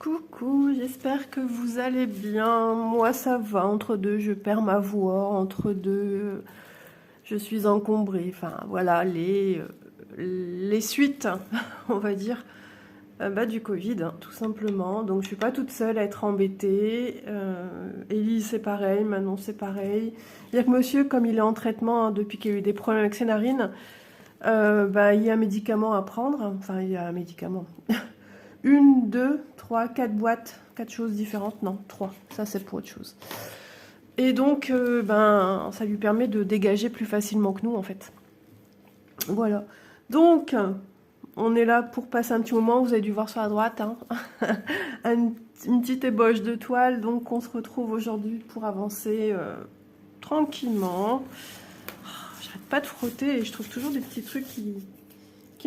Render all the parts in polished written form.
Coucou, j'espère que vous allez bien. Moi, ça va. Entre deux, je perds ma voix. Entre deux, je suis encombrée. Enfin, voilà, les suites, on va dire, du Covid, hein, tout simplement. Donc, je suis pas toute seule à être embêtée. Élise, c'est pareil. Manon, c'est pareil. Il y a que monsieur, comme il est en traitement hein, depuis qu'il y a eu des problèmes avec ses narines, il y a un médicament à prendre. Enfin, il y a un médicament. Une, deux, trois, quatre boîtes, quatre choses différentes. Non, trois. Ça, c'est pour autre chose. Et donc, ça lui permet de dégager plus facilement que nous, en fait. Voilà. Donc, on est là pour passer un petit moment. Vous avez dû voir sur la droite, hein. Une petite ébauche de toile. Donc, on se retrouve aujourd'hui pour avancer tranquillement. J'arrête pas de frotter et je trouve toujours des petits trucs qui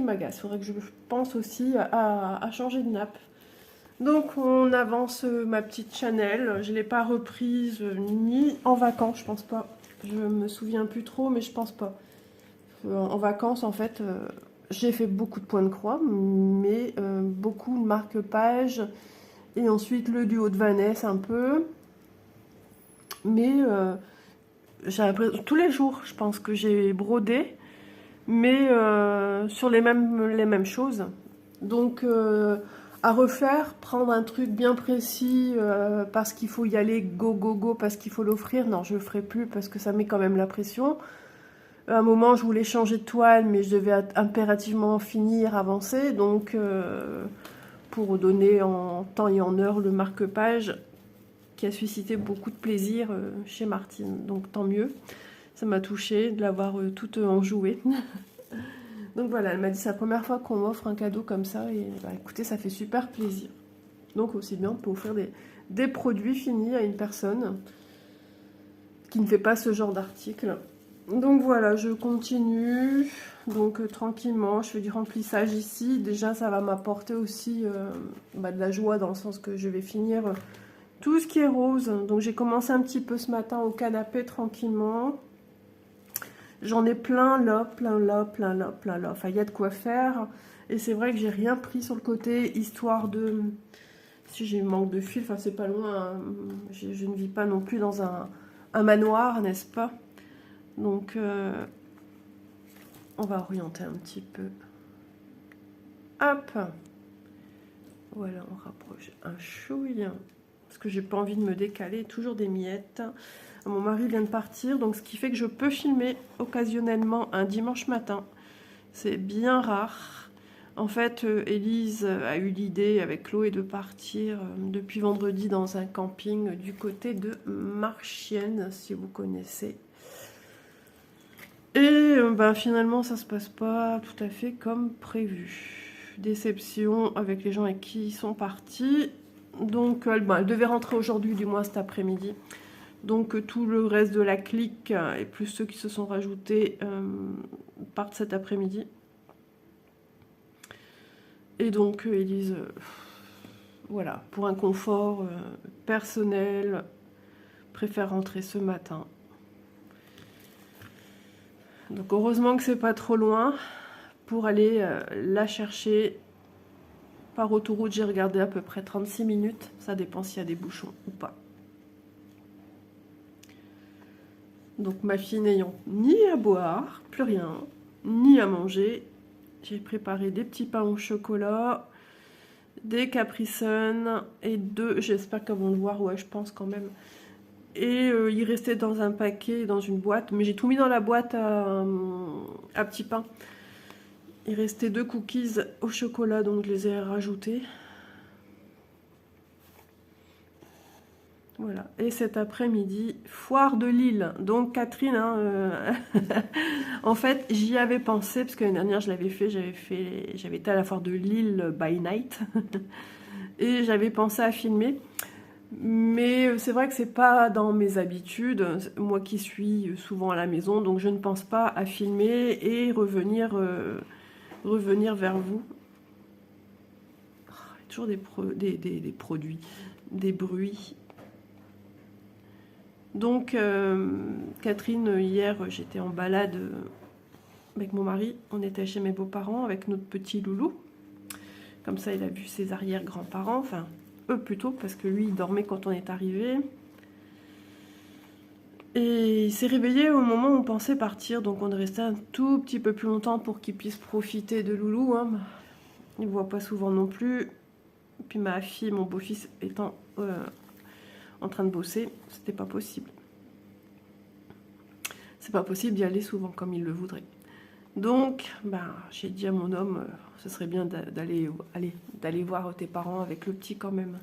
m'agacent. Il faudrait que je pense aussi à changer de nappe. Donc on avance ma petite Chanel. Je ne l'ai pas reprise ni en vacances, je pense pas. Je me souviens plus trop, mais je pense pas. En vacances, en fait, j'ai fait beaucoup de points de croix, mais beaucoup de marque-pages. Et ensuite le duo de Vanessa un peu. Mais j'ai l'impression, tous les jours, je pense que j'ai brodé, mais sur les mêmes choses. Donc à refaire, prendre un truc bien précis parce qu'il faut y aller go go go, parce qu'il faut l'offrir, non, je le ferai plus parce que ça met quand même la pression. À un moment, je voulais changer de toile, mais je devais impérativement finir, avancer, donc pour donner en temps et en heure le marque-page qui a suscité beaucoup de plaisir chez Martine, donc tant mieux. Ça m'a touchée de l'avoir toute enjouée. Donc voilà, elle m'a dit c'est la première fois qu'on m'offre un cadeau comme ça et écoutez, ça fait super plaisir. Donc aussi bien, on peut offrir des produits finis à une personne qui ne fait pas ce genre d'article. Donc voilà, je continue, donc tranquillement, je fais du remplissage ici. Déjà, ça va m'apporter aussi de la joie dans le sens que je vais finir tout ce qui est rose. Donc j'ai commencé un petit peu ce matin au canapé tranquillement. J'en ai plein là, plein là, plein là, plein là. Enfin, il y a de quoi faire. Et c'est vrai que j'ai rien pris sur le côté, histoire de... Si j'ai manque de fil, enfin c'est pas loin. Hein. Je ne vis pas non plus dans un manoir, n'est-ce pas? Donc, on va orienter un petit peu. Hop! Voilà, on rapproche un chouille. Parce que j'ai pas envie de me décaler. Toujours des miettes. Mon mari vient de partir, donc ce qui fait que je peux filmer occasionnellement un dimanche matin. C'est bien rare. En fait, Élise a eu l'idée avec Chloé de partir depuis vendredi dans un camping du côté de Marchienne, si vous connaissez. Et finalement, ça se passe pas tout à fait comme prévu. Déception avec les gens avec qui ils sont partis. Donc, elle devait rentrer aujourd'hui, du moins cet après-midi. Donc tout le reste de la clique et plus ceux qui se sont rajoutés partent cet après-midi. Et donc Élise, voilà, pour un confort personnel, préfère rentrer ce matin. Donc heureusement que c'est pas trop loin pour aller la chercher par autoroute. J'ai regardé à peu près 36 minutes, ça dépend s'il y a des bouchons ou pas. Donc ma fille n'ayant ni à boire, plus rien, ni à manger, j'ai préparé des petits pains au chocolat, des Capri Sun et deux, j'espère qu'elles vont le voir, ouais je pense quand même. Et il restait dans un paquet, dans une boîte, mais j'ai tout mis dans la boîte à petits pains. Il restait deux cookies au chocolat, donc je les ai rajoutés. Voilà, et cet après-midi, foire de Lille. Donc Catherine, hein, en fait, j'y avais pensé, parce que l'année dernière, je l'avais fait, j'avais été à la foire de Lille by night, et j'avais pensé à filmer. Mais c'est vrai que c'est pas dans mes habitudes, moi qui suis souvent à la maison, donc je ne pense pas à filmer et revenir vers vous. Oh, il y a toujours des produits, des bruits. Donc, Catherine, hier, j'étais en balade avec mon mari. On était chez mes beaux-parents avec notre petit loulou. Comme ça, il a vu ses arrière-grands-parents. Enfin, plutôt, parce que lui, il dormait quand on est arrivé. Et il s'est réveillé au moment où on pensait partir, donc on est resté un tout petit peu plus longtemps pour qu'il puisse profiter de Loulou. Hein. Il ne voit pas souvent non plus. Puis ma fille, mon beau-fils étant en train de bosser, c'était pas possible. C'est pas possible d'y aller souvent comme il le voudrait. Donc, j'ai dit à mon homme, ce serait bien d'aller voir tes parents avec le petit quand même.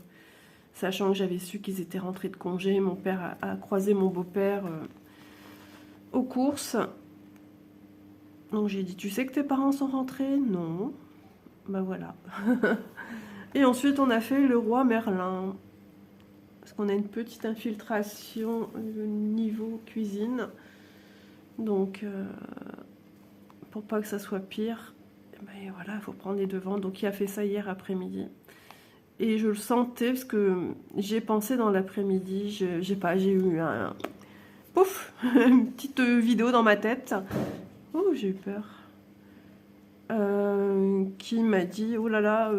Sachant que j'avais su qu'ils étaient rentrés de congé, mon père a croisé mon beau-père aux courses. Donc j'ai dit, tu sais que tes parents sont rentrés? Non. Ben voilà. Et ensuite on a fait le roi Merlin. Parce qu'on a une petite infiltration niveau cuisine. Donc pour pas que ça soit pire, voilà, il faut prendre les devants. Donc il a fait ça hier après-midi. Et je le sentais parce que j'ai pensé dans l'après-midi, j'ai eu un pouf, une petite vidéo dans ma tête. Oh, j'ai eu peur. Qui m'a dit, oh là là,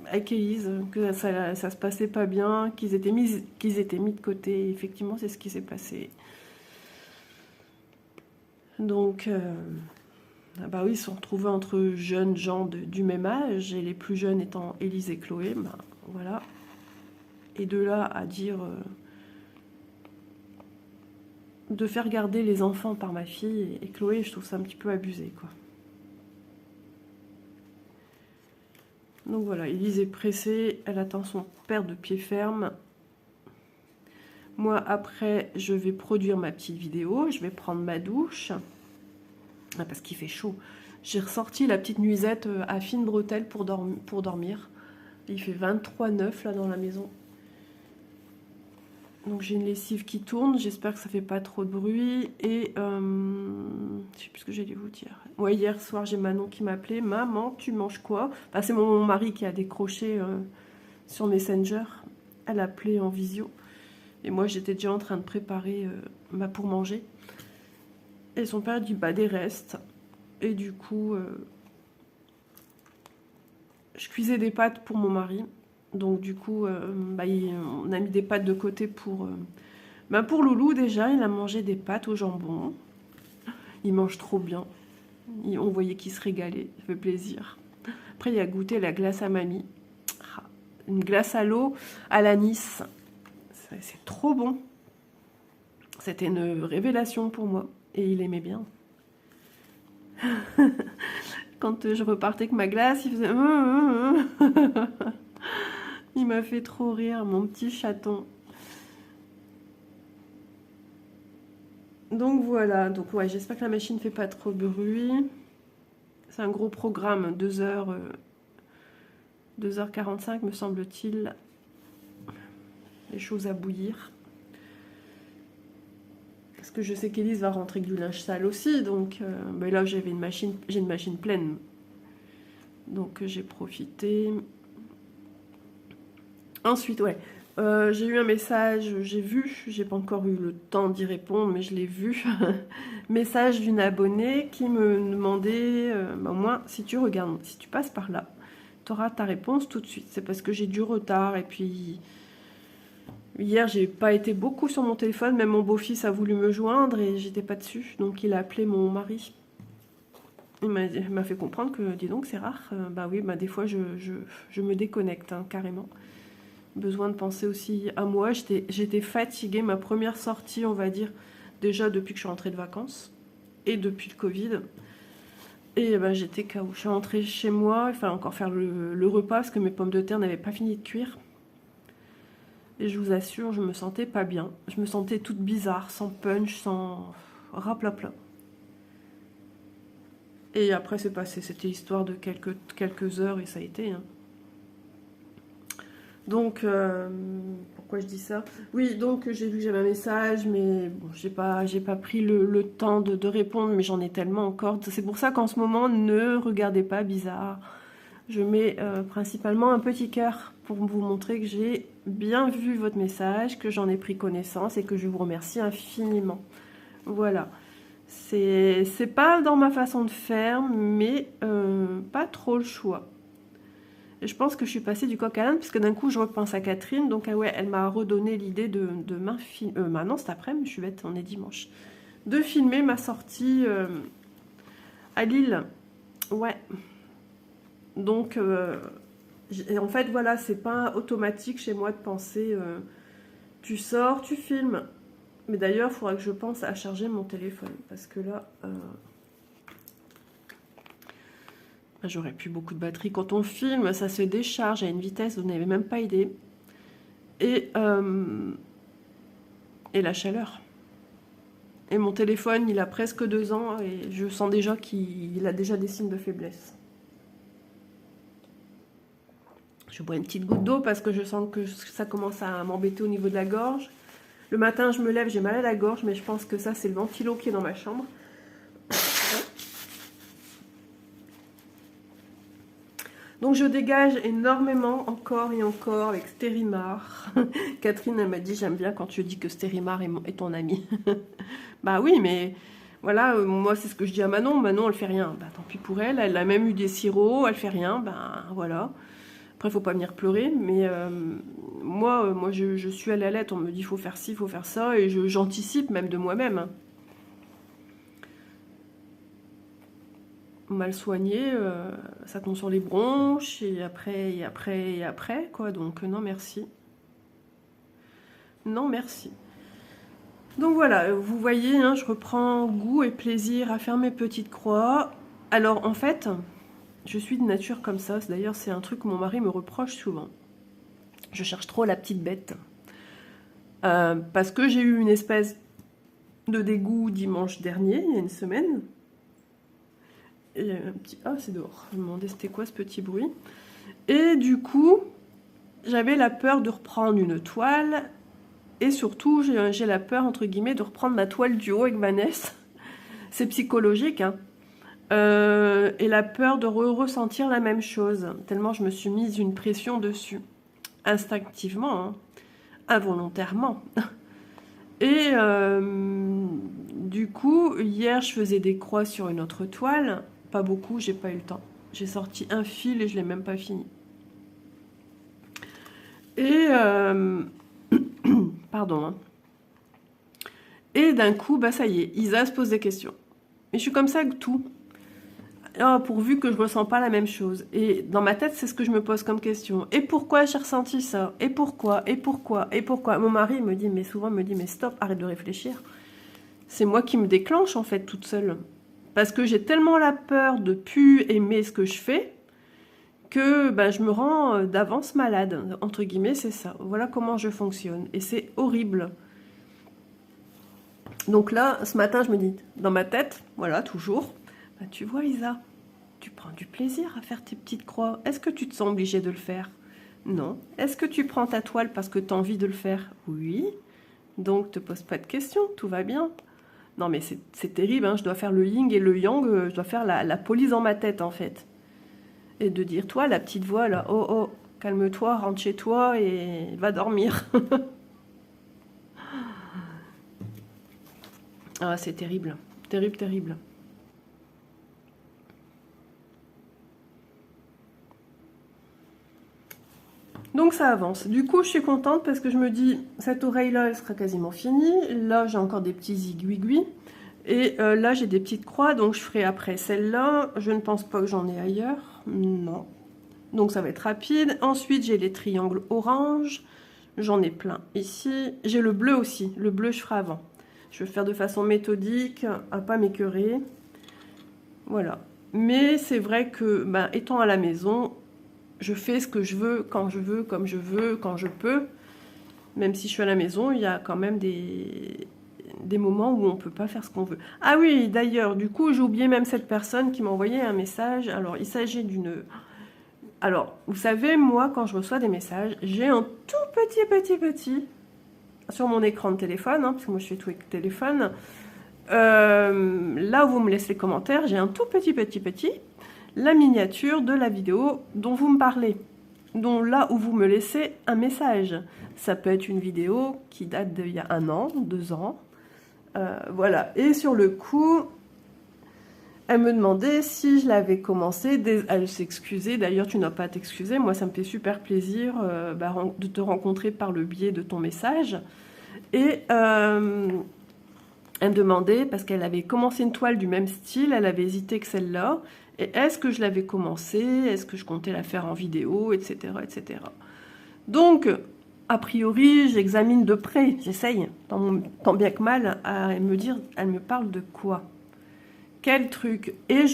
avec Élise, que ça se passait pas bien, qu'ils étaient mis de côté. Et effectivement, c'est ce qui s'est passé. Donc, bah oui, ils se sont retrouvés entre jeunes gens du même âge, et les plus jeunes étant Élise et Chloé. Voilà. Et de là à dire de faire garder les enfants par ma fille et Chloé, je trouve ça un petit peu abusé, quoi. Donc voilà, Élise est pressée, elle attend son père de pied ferme. Moi, après, je vais produire ma petite vidéo, je vais prendre ma douche. Parce qu'il fait chaud. J'ai ressorti la petite nuisette à fine bretelle pour dormir. Il fait 23,9 là dans la maison. Donc j'ai une lessive qui tourne, j'espère que ça fait pas trop de bruit. Et je sais plus ce que j'allais vous dire. Ouais, hier soir j'ai Manon qui m'appelait. Maman, tu manges quoi? Enfin, c'est mon mari qui a décroché sur Messenger. Elle a appelé en visio. Et moi j'étais déjà en train de préparer pour manger. Et son père dit des restes. Et du coup, je cuisais des pâtes pour mon mari. Donc du coup, on a mis des pâtes de côté pour Loulou déjà. Il a mangé des pâtes au jambon. Il mange trop bien. On voyait qu'il se régalait. Ça fait plaisir. Après, il a goûté la glace à mamie. Une glace à l'eau à l'anis. C'est trop bon. C'était une révélation pour moi. Et il aimait bien. Quand je repartais avec ma glace, il faisait... Il m'a fait trop rire, mon petit chaton. Donc voilà, donc ouais, j'espère que la machine ne fait pas trop de bruit. C'est un gros programme, 2h45 me semble-t-il. Les choses à bouillir. Parce que je sais qu'Élise va rentrer avec du linge sale aussi, donc là j'ai une machine pleine. Donc j'ai profité. Ensuite, ouais, j'ai eu un message, j'ai pas encore eu le temps d'y répondre, mais je l'ai vu. Message d'une abonnée qui me demandait, au moins, si tu regardes, si tu passes par là, tu auras ta réponse tout de suite. C'est parce que j'ai du retard, et puis hier, j'ai pas été beaucoup sur mon téléphone, même mon beau-fils a voulu me joindre, et j'étais pas dessus, donc il a appelé mon mari. Il m'a fait comprendre que, dis donc, c'est rare. Oui, des fois, je me déconnecte, hein, carrément. Besoin de penser aussi à moi. J'étais fatiguée. Ma première sortie, on va dire, déjà depuis que je suis rentrée de vacances et depuis le Covid. Et j'étais KO. Je suis rentrée chez moi. Il fallait encore faire le repas parce que mes pommes de terre n'avaient pas fini de cuire. Et je vous assure, je me sentais pas bien. Je me sentais toute bizarre, sans punch, sans raplapla. Et après, c'est passé. C'était histoire de quelques heures et ça a été. Hein. Donc, pourquoi je dis ça? Oui, donc j'ai vu que j'avais un message, mais bon, j'ai pas pris le temps de répondre, mais j'en ai tellement encore. C'est pour ça qu'en ce moment, ne regardez pas bizarre. Je mets principalement un petit cœur pour vous montrer que j'ai bien vu votre message, que j'en ai pris connaissance et que je vous remercie infiniment. Voilà. C'est pas dans ma façon de faire, mais pas trop le choix. Et je pense que je suis passée du coq à l'âne, puisque d'un coup, je repense à Catherine. Donc, ah ouais, elle m'a redonné l'idée de maintenant, cet après-midi, je suis bête, on est dimanche. De filmer ma sortie à Lille. Ouais. Donc, en fait, voilà, c'est pas automatique chez moi de penser tu sors, tu filmes. Mais d'ailleurs, il faudra que je pense à charger mon téléphone. Parce que là, j'aurais plus beaucoup de batterie. Quand on filme, ça se décharge à une vitesse, vous n'avez même pas idée. Et la chaleur. Et mon téléphone, il a presque 2 ans et je sens déjà qu'il a déjà des signes de faiblesse. Je bois une petite goutte d'eau parce que je sens que ça commence à m'embêter au niveau de la gorge. Le matin, je me lève, j'ai mal à la gorge, mais je pense que ça, c'est le ventilo qui est dans ma chambre. Donc je dégage énormément encore et encore avec Stérimar. Catherine, elle m'a dit, j'aime bien quand tu dis que Stérimar est ton ami. Bah oui, mais voilà, moi c'est ce que je dis à Manon. Manon, elle fait rien. Bah tant pis pour elle, elle a même eu des sirops, elle fait rien. Bah voilà. Après, il faut pas venir pleurer, mais moi je suis à la lettre. On me dit, il faut faire ci, il faut faire ça, et j'anticipe même de moi-même. Mal soigné, ça tombe sur les bronches, et après, quoi. Donc non, merci. Non, merci. Donc voilà, vous voyez, hein, je reprends goût et plaisir à faire mes petites croix. Alors en fait, je suis de nature comme ça. D'ailleurs, c'est un truc que mon mari me reproche souvent. Je cherche trop la petite bête. Parce que j'ai eu une espèce de dégoût dimanche dernier, il y a une semaine. Et un petit... Ah, c'est dehors. Je me demandais c'était quoi ce petit bruit. Et du coup, j'avais la peur de reprendre une toile. Et surtout, j'ai la peur, entre guillemets, de reprendre ma toile du haut avec Vanessa. C'est psychologique, hein. Et la peur de ressentir la même chose. Tellement je me suis mise une pression dessus. Instinctivement, hein. Involontairement. Et du coup, hier, je faisais des croix sur une autre toile. Pas beaucoup, j'ai pas eu le temps. J'ai sorti un fil et je l'ai même pas fini. Et pardon. Hein. Et d'un coup, bah ça y est, Isa se pose des questions. Mais je suis comme ça avec tout. Oh, pourvu que je ressens pas la même chose. Et dans ma tête, c'est ce que je me pose comme question. Et pourquoi j'ai ressenti ça? Et pourquoi? Et pourquoi? Et pourquoi? Mon mari me dit, mais souvent me dit, mais stop, arrête de réfléchir. C'est moi qui me déclenche en fait toute seule. Parce que j'ai tellement la peur de plus aimer ce que je fais que ben, je me rends d'avance malade. Entre guillemets, c'est ça. Voilà comment je fonctionne. Et c'est horrible. Donc là, ce matin, je me dis, dans ma tête, voilà, toujours, bah, tu vois Isa, tu prends du plaisir à faire tes petites croix. Est-ce que tu te sens obligée de le faire? Non. Est-ce que tu prends ta toile parce que tu as envie de le faire? Oui. Donc, te pose pas de questions, tout va bien. Non, mais c'est terrible, hein. Je dois faire le yin et le yang, je dois faire la police dans ma tête, en fait. Et de dire, toi, la petite voix, là, oh, oh, calme-toi, rentre chez toi et va dormir. Ah, c'est terrible. Terrible, terrible. Donc ça avance. Du coup, je suis contente parce que je me dis, cette oreille-là, elle sera quasiment finie. Là, j'ai encore des petits aiguilles. Et là, j'ai des petites croix, donc je ferai après celle-là. Je ne pense pas que j'en ai ailleurs. Non. Donc ça va être rapide. Ensuite, j'ai les triangles orange. J'en ai plein ici. J'ai le bleu aussi. Le bleu, je ferai avant. Je vais faire de façon méthodique, à pas m'écœurer. Voilà. Mais c'est vrai que, ben, étant à la maison, je fais ce que je veux, quand je veux, comme je veux, quand je peux. Même si je suis à la maison, il y a quand même des moments où on ne peut pas faire ce qu'on veut. Ah oui, d'ailleurs, du coup, j'ai oublié même cette personne qui m'a envoyé un message. Alors, il s'agit d'une... Alors, vous savez, moi, quand je reçois des messages, j'ai un tout petit sur mon écran de téléphone, hein, parce que moi, je fais tout avec le téléphone. Là où vous me laissez les commentaires, j'ai un tout petit, la miniature de la vidéo dont vous me parlez. Donc là où vous me laissez un message. Ça peut être une vidéo qui date d'il y a 1 an, 2 ans. Voilà. Et sur le coup, Elle me demandait si je l'avais commencé, elle s'excusait, d'ailleurs tu n'as pas à t'excuser, moi ça me fait super plaisir de te rencontrer par le biais de ton message. Et elle me demandait, parce qu'elle avait commencé une toile du même style, elle avait hésité que celle-là, et est-ce que je l'avais commencé, est-ce que je comptais la faire en vidéo, etc. etc. Donc, a priori, j'examine de près, j'essaye, tant bien que mal, à me dire, elle me parle de quoi? Quel truc? Et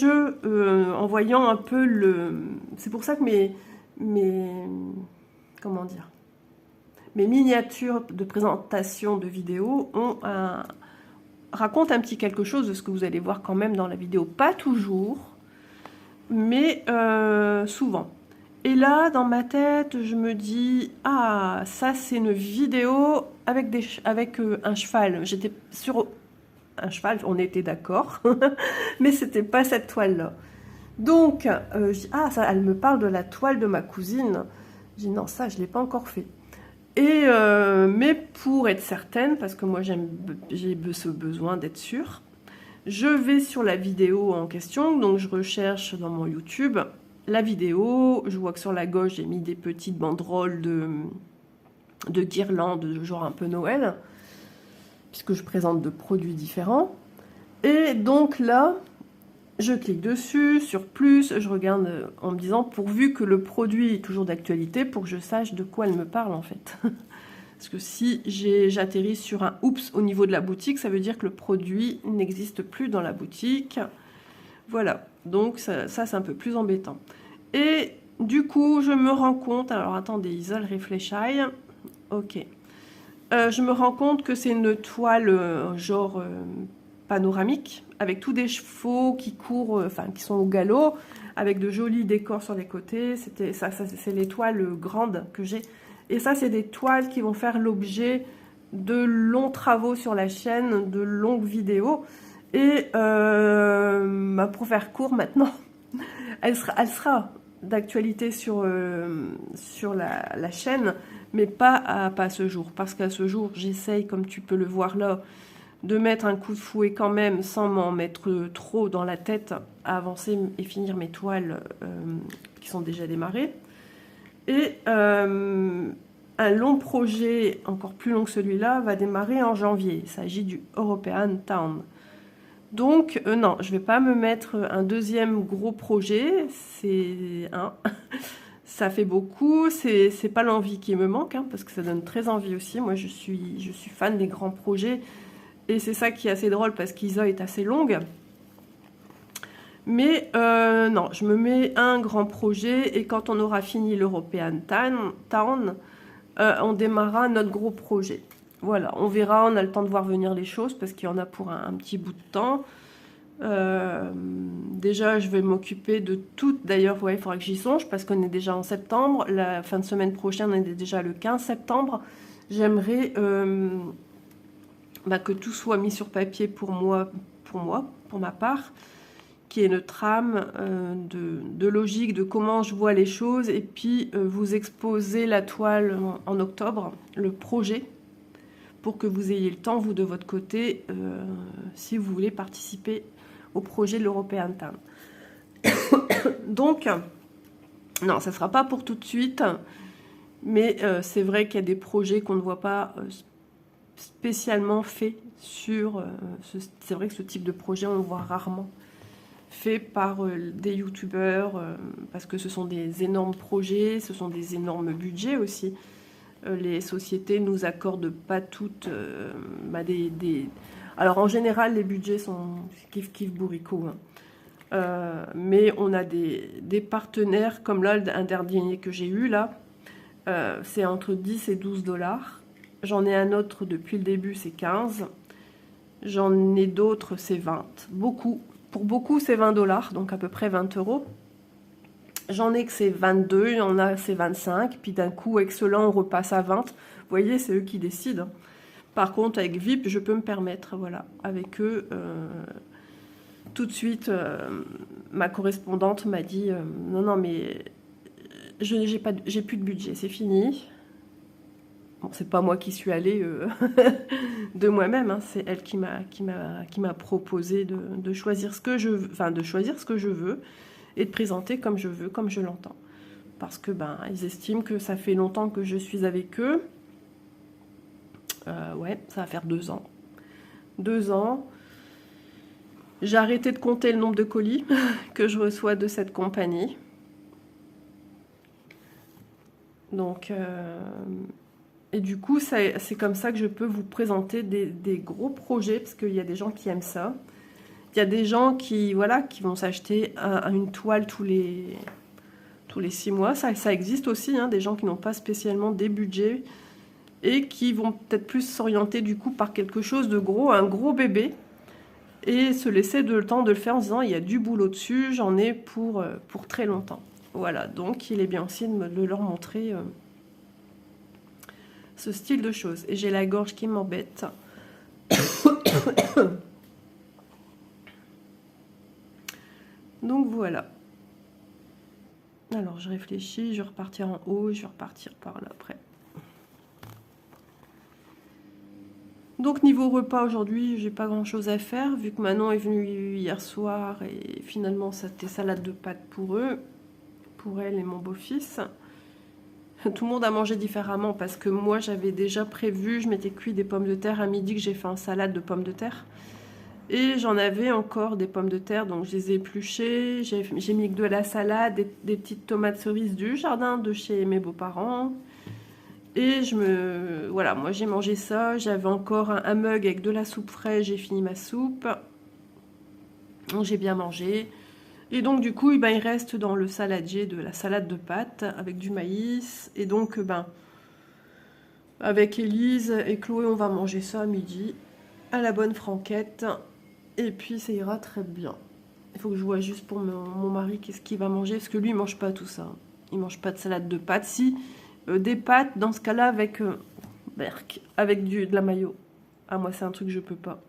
en voyant un peu c'est pour ça que comment dire? Mes miniatures de présentation de vidéos racontent un petit quelque chose de ce que vous allez voir quand même dans la vidéo. Pas toujours, mais souvent. Et là, dans ma tête, je me dis, ah, ça c'est une vidéo avec un cheval. J'étais sur un cheval, on était d'accord, mais c'était pas cette toile-là. Donc, je dis, ah, ça, elle me parle de la toile de ma cousine. Je dis, non, ça, je l'ai pas encore fait. Et, mais pour être certaine, parce que moi j'ai ce besoin d'être sûre, je vais sur la vidéo en question, donc je recherche dans mon YouTube la vidéo, je vois que sur la gauche j'ai mis des petites banderoles de guirlandes, de genre un peu Noël, puisque je présente de produits différents. Et donc là, je clique dessus, sur plus, je regarde en me disant pourvu que le produit est toujours d'actualité, pour que je sache de quoi elle me parle en fait. Parce que si j'atterris sur un oups au niveau de la boutique, ça veut dire que le produit n'existe plus dans la boutique. Voilà, donc ça c'est un peu plus embêtant. Et du coup, je me rends compte, alors attendez, Isole réfléchit, ok. Je me rends compte que c'est une toile genre panoramique, avec tous des chevaux qui courent, enfin qui sont au galop, avec de jolis décors sur les côtés. C'est les toiles grandes que j'ai. Et ça, c'est des toiles qui vont faire l'objet de longs travaux sur la chaîne, de longues vidéos. Et pour faire court maintenant, elle sera d'actualité sur la chaîne, mais pas à ce jour. Parce qu'à ce jour, j'essaye, comme tu peux le voir là, de mettre un coup de fouet quand même, sans m'en mettre trop dans la tête, à avancer et finir mes toiles qui sont déjà démarrées. Et un long projet, encore plus long que celui-là, va démarrer en janvier. Il s'agit du European Town. Donc, non, je ne vais pas me mettre un deuxième gros projet. Ça fait beaucoup. C'est pas l'envie qui me manque, hein, parce que ça donne très envie aussi. Moi, je suis fan des grands projets. Et c'est ça qui est assez drôle, parce qu'Isa est assez longue. Mais non, je me mets un grand projet, et quand on aura fini l'European Town, on démarrera notre gros projet. Voilà, on verra, on a le temps de voir venir les choses, parce qu'il y en a pour un petit bout de temps. Déjà, je vais m'occuper de tout. D'ailleurs, ouais, il faudra que j'y songe, parce qu'on est déjà en septembre. La fin de semaine prochaine, on est déjà le 15 septembre. J'aimerais que tout soit mis sur papier pour ma part, qui est une trame de logique, de comment je vois les choses, et puis vous exposer la toile en octobre, le projet, pour que vous ayez le temps, vous de votre côté, si vous voulez participer au projet de l'European Town. Donc, non, ça ne sera pas pour tout de suite, mais c'est vrai qu'il y a des projets qu'on ne voit pas spécialement faits sur... c'est vrai que ce type de projet, on le voit rarement fait par des youtubeurs, parce que ce sont des énormes projets, ce sont des énormes budgets aussi. Les sociétés nous accordent pas toutes Alors en général, les budgets sont kiff bourricot, hein. Mais on a des partenaires, comme là, un dernier que j'ai eu là, c'est entre 10 et 12 dollars. J'en ai un autre depuis le début, c'est 15. J'en ai d'autres, c'est 20. Beaucoup. Pour beaucoup, c'est 20 dollars, donc à peu près 20 euros. J'en ai que c'est 22, il y en a c'est 25, puis d'un coup, avec ceux-là, on repasse à 20. Vous voyez, c'est eux qui décident. Par contre, avec VIP, je peux me permettre, voilà, avec eux, tout de suite, ma correspondante m'a dit non, mais j'ai plus de budget, c'est fini. Bon, c'est pas moi qui suis allée de moi-même, hein, c'est elle qui m'a proposé de choisir ce que je veux, enfin de choisir ce que je veux et de présenter comme je veux, comme je l'entends. Parce que ben ils estiment que ça fait longtemps que je suis avec eux. Ouais, ça va faire 2 ans. 2 ans. J'ai arrêté de compter le nombre de colis que je reçois de cette compagnie. Donc, et du coup, c'est comme ça que je peux vous présenter des gros projets, parce qu'il y a des gens qui aiment ça. Il y a des gens qui, voilà, qui vont s'acheter une toile tous les 6 mois. Ça existe aussi, hein, des gens qui n'ont pas spécialement des budgets et qui vont peut-être plus s'orienter du coup par quelque chose de gros, un gros bébé, et se laisser le temps de le faire en se disant il y a du boulot dessus, j'en ai pour très longtemps. Voilà, donc il est bien aussi de leur montrer ce style de choses. Et j'ai la gorge qui m'embête. Donc voilà. Alors je réfléchis, je vais repartir en haut, je vais repartir par là après. Donc niveau repas aujourd'hui, j'ai pas grand chose à faire vu que Manon est venue hier soir et finalement c'était salade de pâtes pour eux, pour elle et mon beau-fils. Tout le monde a mangé différemment parce que moi j'avais déjà prévu, je m'étais cuit des pommes de terre à midi que j'ai fait en salade de pommes de terre. Et j'en avais encore des pommes de terre, donc je les ai épluchées, j'ai mis de la salade, des petites tomates cerises du jardin de chez mes beaux-parents. Et voilà, moi j'ai mangé ça, j'avais encore un mug avec de la soupe fraîche, j'ai fini ma soupe. J'ai bien mangé. Et donc du coup, ben, il reste dans le saladier de la salade de pâtes avec du maïs. Et donc, ben, avec Élise et Chloé, on va manger ça à midi, à la bonne franquette. Et puis ça ira très bien. Il faut que je vois juste pour mon mari qu'est-ce qu'il va manger, parce que lui, il mange pas tout ça. Il mange pas de salade de pâtes. Si, des pâtes, dans ce cas-là, avec de la mayo. Ah, moi, c'est un truc que je peux pas.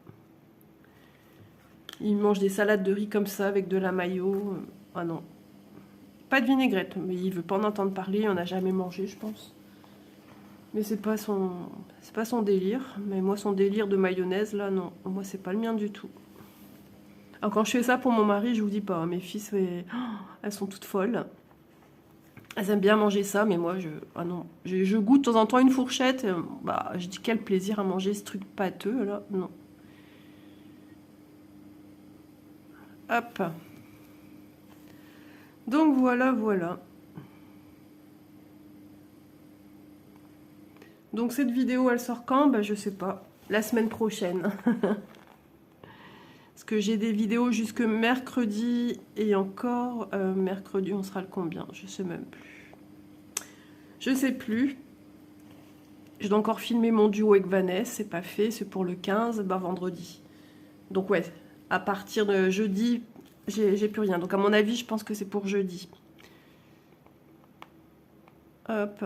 Il mange des salades de riz comme ça, avec de la mayo. Ah non. Pas de vinaigrette, mais il veut pas en entendre parler, on n'a jamais mangé, je pense. Mais c'est pas son délire. Mais moi, son délire de mayonnaise, là, non. Moi, c'est pas le mien du tout. Alors, quand je fais ça pour mon mari, je vous dis pas, mes filles, elles sont toutes folles. Elles aiment bien manger ça, mais moi, ah non. Je goûte de temps en temps une fourchette. Bah, je dis quel plaisir à manger ce truc pâteux, là. Non. Hop. Donc, voilà, voilà. Donc, cette vidéo, elle sort quand? Bah, je sais pas. La semaine prochaine. Parce que j'ai des vidéos jusque mercredi. Et encore, mercredi, on sera le combien? Je sais même plus. Je sais plus. Je dois encore filmer mon duo avec Vanessa, c'est pas fait, c'est pour le 15, bah vendredi. Donc ouais, à partir de jeudi, j'ai plus rien. Donc à mon avis, je pense que c'est pour jeudi. Hop.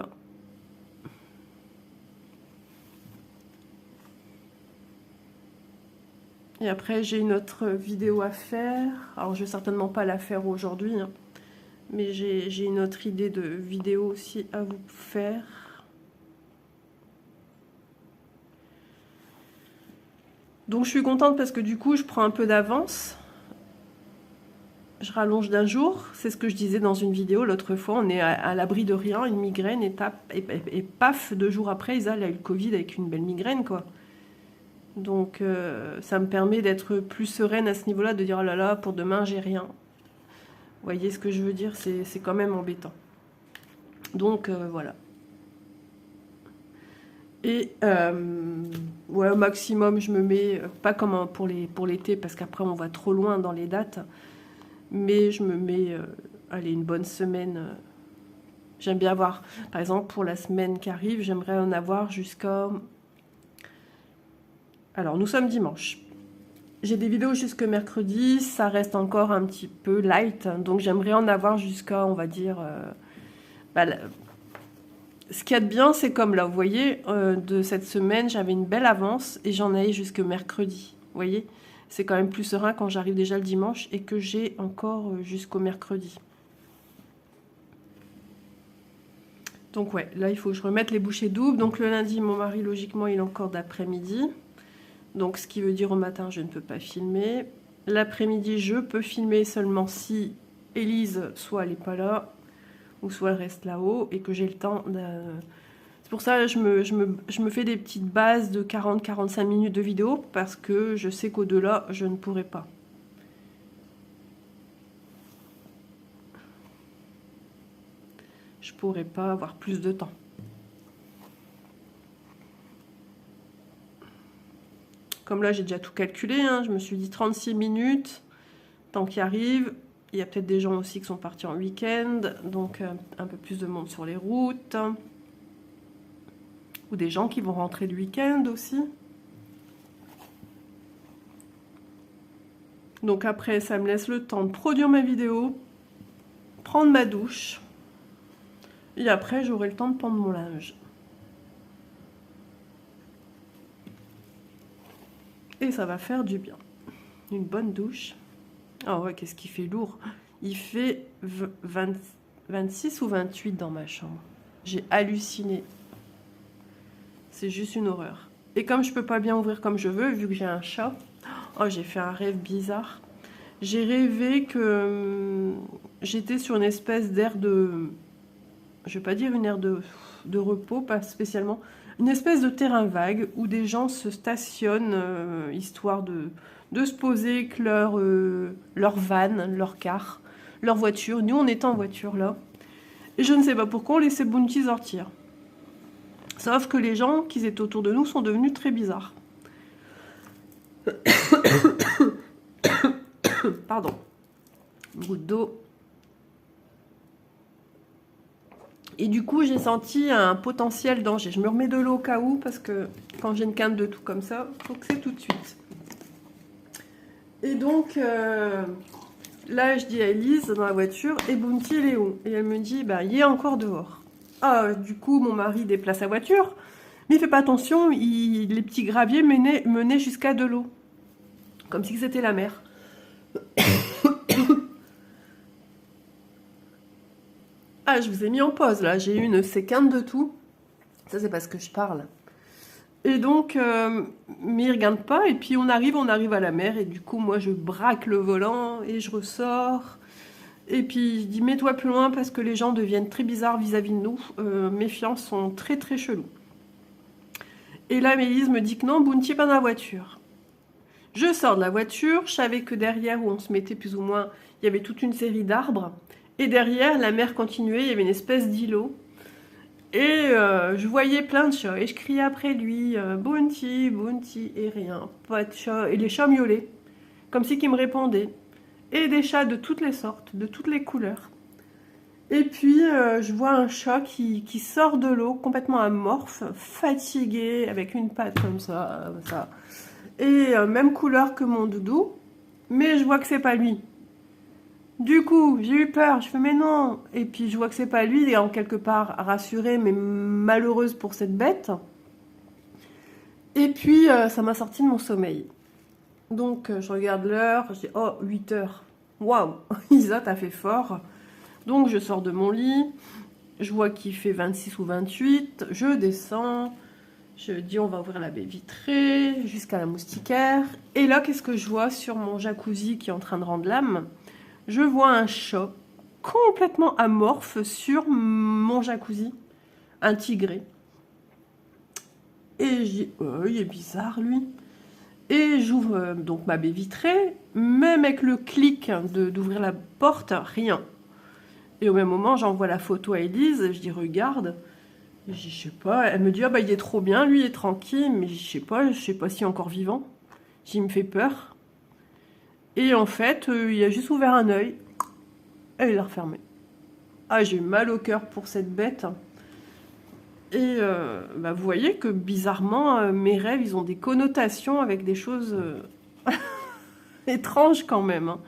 Et après, j'ai une autre vidéo à faire. Alors je vais certainement pas la faire aujourd'hui, hein. Mais j'ai une autre idée de vidéo aussi à vous faire. Donc je suis contente parce que du coup je prends un peu d'avance. Je rallonge d'un jour, c'est ce que je disais dans une vidéo l'autre fois, on est à l'abri de rien, une migraine et paf, 2 jours après, Isa elle a eu le Covid avec une belle migraine quoi. Donc ça me permet d'être plus sereine à ce niveau-là, de dire oh là là, pour demain j'ai rien. Vous voyez ce que je veux dire, c'est quand même embêtant. Donc voilà. Et ouais, au maximum, je me mets, pas comme pour l'été, parce qu'après on va trop loin dans les dates, mais je me mets, allez, une bonne semaine. J'aime bien avoir, par exemple, pour la semaine qui arrive, j'aimerais en avoir jusqu'à... Alors, nous sommes dimanche. J'ai des vidéos jusque mercredi, ça reste encore un petit peu light, donc j'aimerais en avoir jusqu'à, on va dire... ce qu'il y a de bien, c'est comme là, vous voyez, de cette semaine, j'avais une belle avance et j'en ai jusque mercredi. Vous voyez, c'est quand même plus serein quand j'arrive déjà le dimanche et que j'ai encore jusqu'au mercredi. Donc ouais, là il faut que je remette les bouchées doubles. Donc le lundi, mon mari logiquement il est encore d'après-midi. Donc ce qui veut dire au matin je ne peux pas filmer. L'après-midi je peux filmer seulement si Élise soit elle n'est pas là, ou soit elle reste là-haut, et que j'ai le temps de... C'est pour ça que je me fais des petites bases de 40-45 minutes de vidéo, parce que je sais qu'au-delà je ne pourrai pas. Je pourrais pas avoir plus de temps. Comme là, j'ai déjà tout calculé, hein, je me suis dit 36 minutes, tant qu'il arrive. Il y a peut-être des gens aussi qui sont partis en week-end, donc un peu plus de monde sur les routes. Ou des gens qui vont rentrer le week-end aussi. Donc après, ça me laisse le temps de produire ma vidéo, prendre ma douche. Et après, j'aurai le temps de prendre mon linge. Et ça va faire du bien. Une bonne douche. Ah ouais, qu'est-ce qu'il fait lourd. Il fait 26 ou 28 dans ma chambre. J'ai halluciné. C'est juste une horreur. Et comme je peux pas bien ouvrir comme je veux, vu que j'ai un chat, oh, j'ai fait un rêve bizarre. J'ai rêvé que j'étais sur une espèce d'aire de... Je vais pas dire une aire de repos, pas spécialement. Une espèce de terrain vague où des gens se stationnent, histoire de se poser que leur van, leur car, leur voiture. Nous, on était en voiture, là. Et je ne sais pas pourquoi on laissait Bounty sortir. Sauf que les gens qui étaient autour de nous sont devenus très bizarres. Pardon. Goutte d'eau. Et du coup, j'ai senti un potentiel danger. Je me remets de l'eau au cas où, parce que quand j'ai une quinte de tout comme ça, il faut que c'est tout de suite. Et donc, là, je dis à Élise, dans la voiture, et Bounty, il est où? Et elle me dit, bah, il est encore dehors. Ah, du coup, mon mari déplace la voiture, mais il fait pas attention, les petits graviers menaient jusqu'à de l'eau. Comme si c'était la mer. Ah, je vous ai mis en pause, là. J'ai eu une séquence de tout. Ça, c'est parce que je parle. Et donc, mais il regarde pas. Et puis, on arrive à la mer. Et du coup, moi, je braque le volant et je ressors. Et puis, je dis, mets-toi plus loin parce que les gens deviennent très bizarres vis-à-vis de nous. Mes fiances sont très, très chelous. Et là, Mélise me dit que non, Bounty est pas dans la voiture. Je sors de la voiture. Je savais que derrière, où on se mettait plus ou moins, il y avait toute une série d'arbres. Et derrière, la mer continuait, il y avait une espèce d'îlot. Et je voyais plein de chats. Et je criais après lui, Bounty, Bounty, et rien. Pas de chat. Et les chats miaulaient, comme si qu'ils me répondaient. Et des chats de toutes les sortes, de toutes les couleurs. Et puis, je vois un chat qui sort de l'eau, complètement amorphe, fatigué, avec une patte comme ça. Et même couleur que mon doudou. Mais je vois que c'est pas lui. Du coup, j'ai eu peur, je fais mais non. Et puis je vois que c'est pas lui, il est en quelque part rassurée, mais malheureuse pour cette bête. Et puis ça m'a sorti de mon sommeil. Donc je regarde l'heure, je dis oh 8 heures. Waouh, Isa, t'as fait fort. Donc je sors de mon lit, je vois qu'il fait 26 ou 28, je descends, je dis on va ouvrir la baie vitrée jusqu'à la moustiquaire. Et là, qu'est-ce que je vois sur mon jacuzzi qui est en train de rendre l'âme? Je vois un chat complètement amorphe sur mon jacuzzi, un tigré. Et je dis, oh, il est bizarre lui. Et j'ouvre donc ma baie vitrée, même avec le clic d'ouvrir la porte, rien. Et au même moment, j'envoie la photo à Élise, je dis, regarde. Et je dis, je sais pas, elle me dit, ah bah il est trop bien, lui il est tranquille, mais je sais pas s'il est encore vivant. Il me fait peur. Et en fait, il a juste ouvert un œil. Et il l'a refermé. Ah, j'ai eu mal au cœur pour cette bête. Et bah, vous voyez que bizarrement, mes rêves, ils ont des connotations avec des choses étranges quand même. Hein.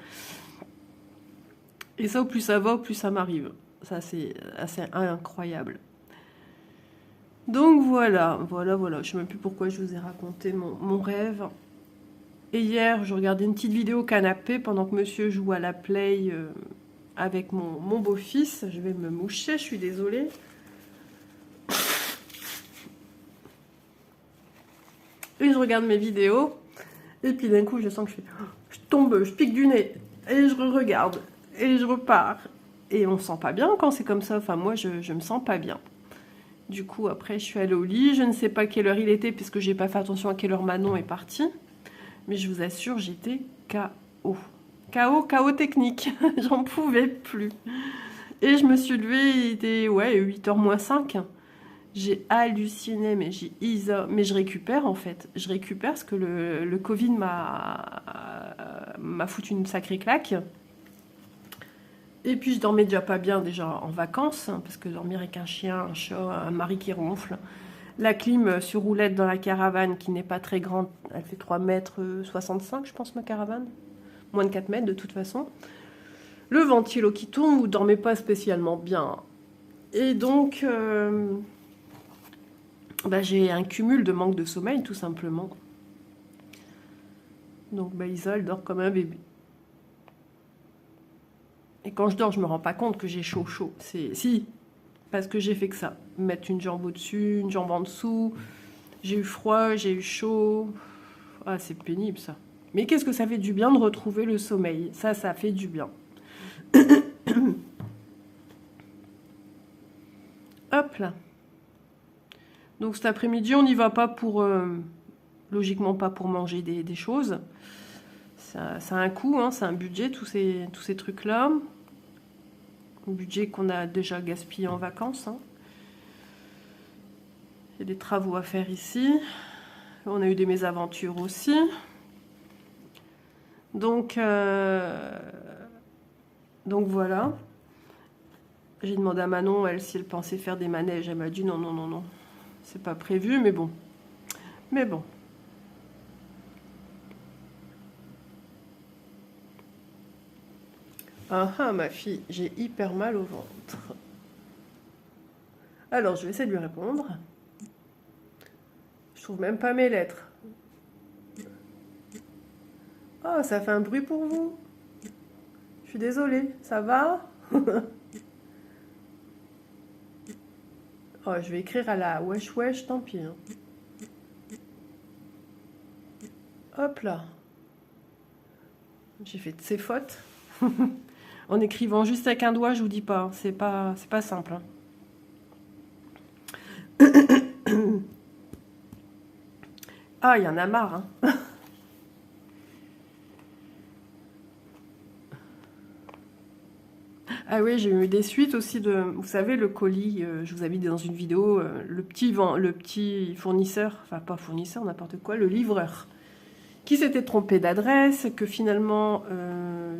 Et ça, au plus ça va, au plus ça m'arrive. Ça, c'est assez incroyable. Donc voilà. Je ne sais même plus pourquoi je vous ai raconté mon rêve. Et hier, je regardais une petite vidéo canapé pendant que monsieur joue à la play avec mon beau-fils. Je vais me moucher, je suis désolée. Et je regarde mes vidéos. Et puis d'un coup, je sens que je tombe, je pique du nez. Et je regarde. Et je repars. Et on se sent pas bien quand c'est comme ça. Enfin, moi, je me sens pas bien. Du coup, après, je suis allée au lit. Je ne sais pas quelle heure il était, puisque j'ai pas fait attention à quelle heure Manon est partie. Mais je vous assure, j'étais KO. KO technique. J'en pouvais plus. Et je me suis levée, il était 8h moins 5. J'ai halluciné, mais mais je récupère en fait. Je récupère parce que le Covid m'a foutu une sacrée claque. Et puis je dormais déjà pas bien déjà en vacances, hein, parce que dormir avec un chien, un chat, un mari qui ronfle. La clim sur roulette dans la caravane qui n'est pas très grande, elle fait 3,65 m je pense ma caravane. Moins de 4 mètres de toute façon. Le ventilo qui tourne, vous dormez pas spécialement bien. Et donc, j'ai un cumul de manque de sommeil, tout simplement. Donc, Isa, elle dort comme un bébé. Et quand je dors, je me rends pas compte que j'ai chaud. Si, parce que j'ai fait que ça. Mettre une jambe au-dessus, une jambe en dessous. J'ai eu froid, j'ai eu chaud. Ah, c'est pénible, ça. Mais qu'est-ce que ça fait du bien de retrouver le sommeil. Ça fait du bien. Hop là. Donc cet après-midi, on n'y va pas pour... logiquement pas pour manger des choses. Ça a un coût, hein, c'est un budget, tous ces trucs-là. Un budget qu'on a déjà gaspillé en vacances. Hein. Il y a des travaux à faire ici. On a eu des mésaventures aussi. Donc voilà. J'ai demandé à Manon, elle, si elle pensait faire des manèges. Elle m'a dit non, non, non, non. C'est pas prévu, mais bon. Mais bon. Ah, ma fille, j'ai hyper mal au ventre. Alors, je vais essayer de lui répondre. Je trouve même pas mes lettres. Oh, ça fait un bruit pour vous. Je suis désolée, ça va? Oh, je vais écrire à la wesh wesh, tant pis. Hein. Hop là. J'ai fait de ces fautes. En écrivant juste avec un doigt, je vous dis pas. C'est pas simple. Hein. Ah, il y en a marre. Hein. Ah oui, j'ai eu des suites aussi de... Vous savez, le colis, je vous avais dit dans une vidéo, le petit fournisseur, enfin pas fournisseur, n'importe quoi, le livreur, qui s'était trompé d'adresse, que finalement,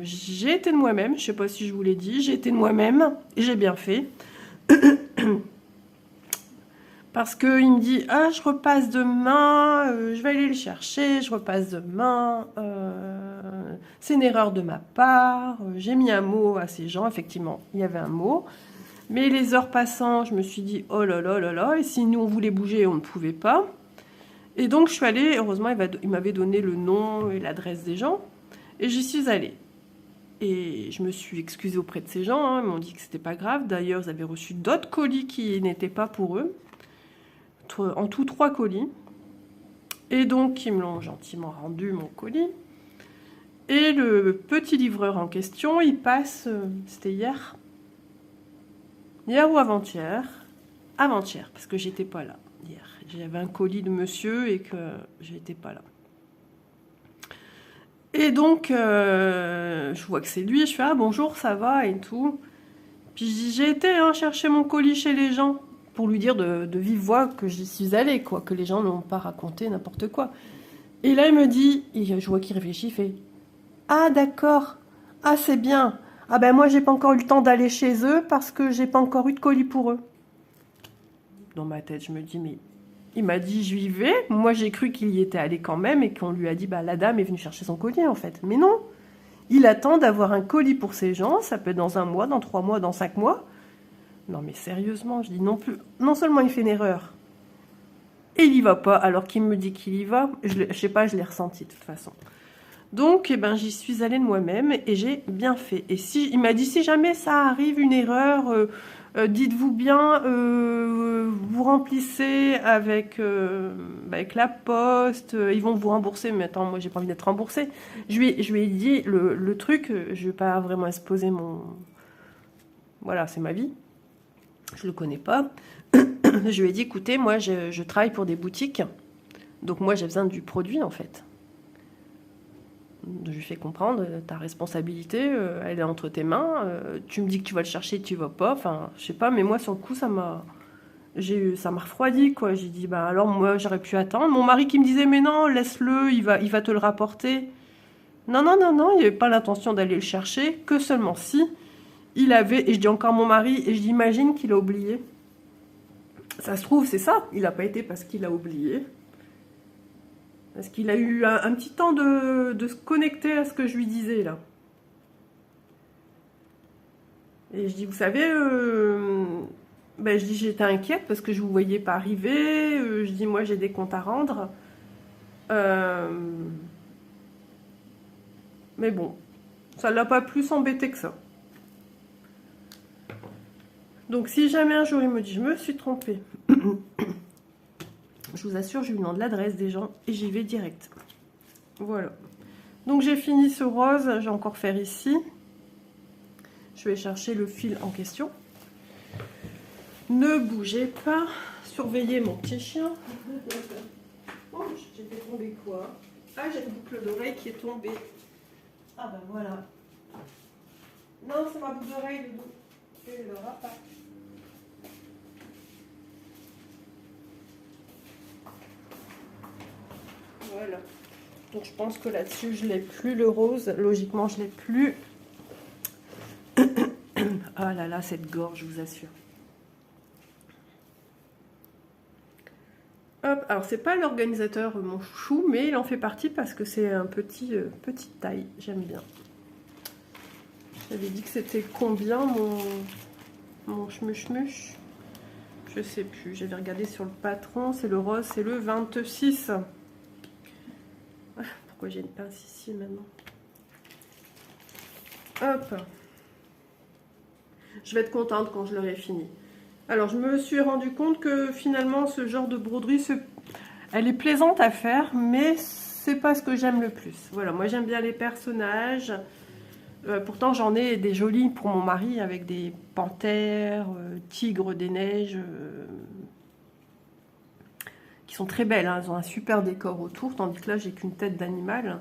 j'ai été de moi-même, je sais pas si je vous l'ai dit, j'ai été de moi-même, et j'ai bien fait. Parce qu'il me dit, ah, je repasse demain, je vais aller le chercher, je repasse demain, c'est une erreur de ma part, j'ai mis un mot à ces gens, effectivement, il y avait un mot, mais les heures passant, je me suis dit, oh là là là là, et si nous on voulait bouger, on ne pouvait pas, et donc je suis allée, heureusement, il m'avait donné le nom et l'adresse des gens, et j'y suis allée. Et je me suis excusée auprès de ces gens, hein, ils m'ont dit que c'était pas grave, d'ailleurs, ils avaient reçu d'autres colis qui n'étaient pas pour eux, en tout 3 colis. Et donc, ils me l'ont gentiment rendu, mon colis. Et le petit livreur en question, il passe... C'était hier. Hier ou avant-hier. Avant-hier, parce que j'étais pas là hier. J'avais un colis de monsieur et que j'étais pas là. Et donc, je vois que c'est lui. Je fais, ah bonjour, ça va et tout. Puis je dis, j'ai été chercher mon colis chez les gens. Pour lui dire de vive voix que j'y suis allée, quoi, que les gens n'ont pas raconté n'importe quoi. Et là, il me dit, et je vois qu'il réfléchit, il fait « Ah, d'accord, ah, c'est bien. Ah ben moi, j'ai pas encore eu le temps d'aller chez eux parce que j'ai pas encore eu de colis pour eux. » Dans ma tête, je me dis, mais il m'a dit, je vais. Moi, j'ai cru qu'il y était allé quand même et qu'on lui a dit, bah la dame est venue chercher son colis, en fait. Mais non, il attend d'avoir un colis pour ces gens, ça peut être dans 1 mois, dans 3 mois, dans 5 mois. Non mais sérieusement, je dis non plus. Non seulement il fait une erreur, et il y va pas, alors qu'il me dit qu'il y va. Je sais pas, je l'ai ressenti de toute façon. Donc, eh ben, j'y suis allée de moi-même et j'ai bien fait. Et si il m'a dit, si jamais ça arrive une erreur, Dites-vous bien, vous remplissez avec la poste, ils vont vous rembourser, mais attends, moi j'ai pas envie d'être remboursée. Je lui ai dit le truc, je vais pas vraiment exposer mon... Voilà, c'est ma vie, je le connais pas. Je lui ai dit, écoutez, moi je travaille pour des boutiques, donc moi j'ai besoin du produit en fait. Je lui fais comprendre, ta responsabilité, elle est entre tes mains, tu me dis que tu vas le chercher, tu vas pas, enfin, je sais pas, mais moi sur le coup, ça m'a refroidi, quoi. J'ai dit, bah alors moi j'aurais pu attendre. Mon mari qui me disait, mais non, laisse-le, il va te le rapporter. Non, non, non, non, il n'y avait pas l'intention d'aller le chercher, que seulement si il avait, et je dis encore mon mari, et je dis, imagine qu'il a oublié. Ça se trouve, c'est ça, il n'a pas été parce qu'il a oublié. Parce qu'il a eu un petit temps de se connecter à ce que je lui disais, là. Et je dis, vous savez, ben, je dis, j'étais inquiète parce que je ne vous voyais pas arriver. Je dis, moi, j'ai des comptes à rendre. Euh, mais bon, ça ne l'a pas plus embêté que ça. Donc, si jamais un jour il me dit, je me suis trompée, je vous assure, je lui demande l'adresse des gens et j'y vais direct. Voilà. Donc, j'ai fini ce rose. Je vais encore faire ici. Je vais chercher le fil en question. Ne bougez pas. Surveillez mon petit chien. Oh, j'étais tombée quoi? Ah, j'ai une boucle d'oreille qui est tombée. Ah ben voilà. Non, c'est ma boucle d'oreille, le dos. Et le rapat. Voilà. Donc je pense que là-dessus, je l'ai plus, le rose. Logiquement, je l'ai plus. Ah là là, cette gorge, je vous assure. Hop, alors c'est pas l'organisateur mon chou, mais il en fait partie parce que c'est un petite taille, j'aime bien. J'avais dit que c'était combien mon chmuche. Je sais plus, j'avais regardé sur le patron, c'est le rose, c'est le 26. Pourquoi j'ai une pince ici maintenant? Hop. Je vais être contente quand je l'aurai fini. Alors, je me suis rendu compte que finalement, ce genre de broderie, elle est plaisante à faire, mais c'est pas ce que j'aime le plus. Voilà, moi j'aime bien les personnages. Pourtant, j'en ai des jolis pour mon mari avec des panthères, tigres des neiges, qui sont très belles. Hein. Elles ont un super décor autour, tandis que là, j'ai qu'une tête d'animal.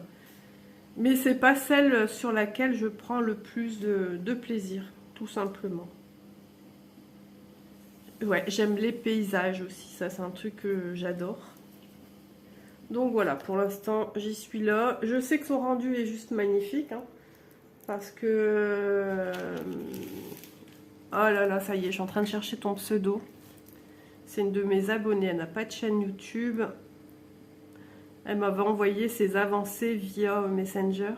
Mais c'est pas celle sur laquelle je prends le plus de plaisir, tout simplement. Ouais, j'aime les paysages aussi, ça c'est un truc que j'adore. Donc voilà, pour l'instant j'y suis là. Je sais que son rendu est juste magnifique, hein, parce que... Oh là là, ça y est, je suis en train de chercher ton pseudo. C'est une de mes abonnées, elle n'a pas de chaîne YouTube. Elle m'avait envoyé ses avancées via Messenger.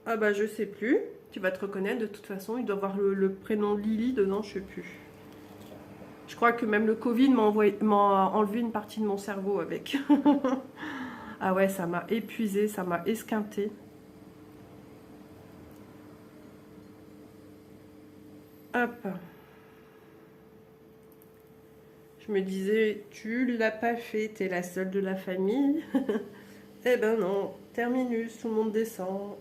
Ah bah je sais plus. Tu vas te reconnaître de toute façon. Il doit avoir le prénom Lily dedans, je sais plus. Je crois que même le Covid m'a enlevé une partie de mon cerveau avec. Ah ouais, ça m'a épuisé, ça m'a esquinté. Hop. Je me disais, tu l'as pas fait, t'es la seule de la famille. Eh ben non, terminus, tout le monde descend.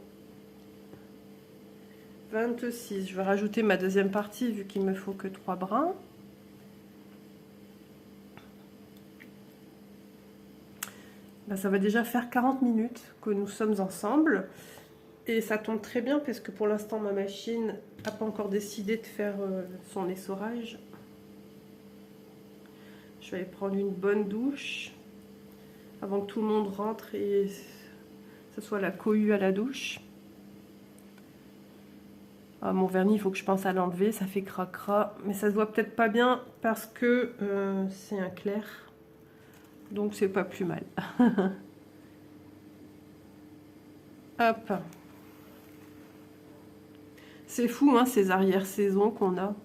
26, je vais rajouter ma deuxième partie vu qu'il me faut que 3 brins. Ben, ça va déjà faire 40 minutes que nous sommes ensemble. Et ça tombe très bien parce que pour l'instant ma machine n'a pas encore décidé de faire son essorage. Je vais aller prendre une bonne douche avant que tout le monde rentre et ce soit la cohue à la douche. Ah, mon vernis, il faut que je pense à l'enlever, ça fait cracra, mais ça se voit peut-être pas bien parce que c'est un clair, donc c'est pas plus mal. Hop. C'est fou, hein, ces arrière-saisons qu'on a.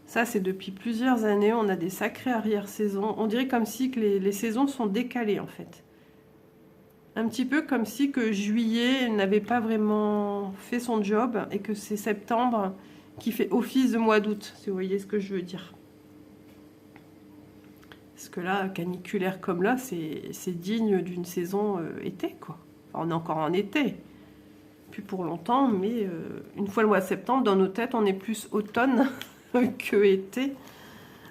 Ça, c'est depuis plusieurs années, on a des sacrées arrière-saisons. On dirait comme si que les saisons sont décalées, en fait. Un petit peu comme si que juillet n'avait pas vraiment fait son job et que c'est septembre qui fait office de mois d'août, si vous voyez ce que je veux dire. Parce que là, caniculaire comme là, c'est digne d'une saison été, quoi. Enfin, on est encore en été. Plus pour longtemps, mais une fois le mois de septembre, dans nos têtes, on est plus automne que été.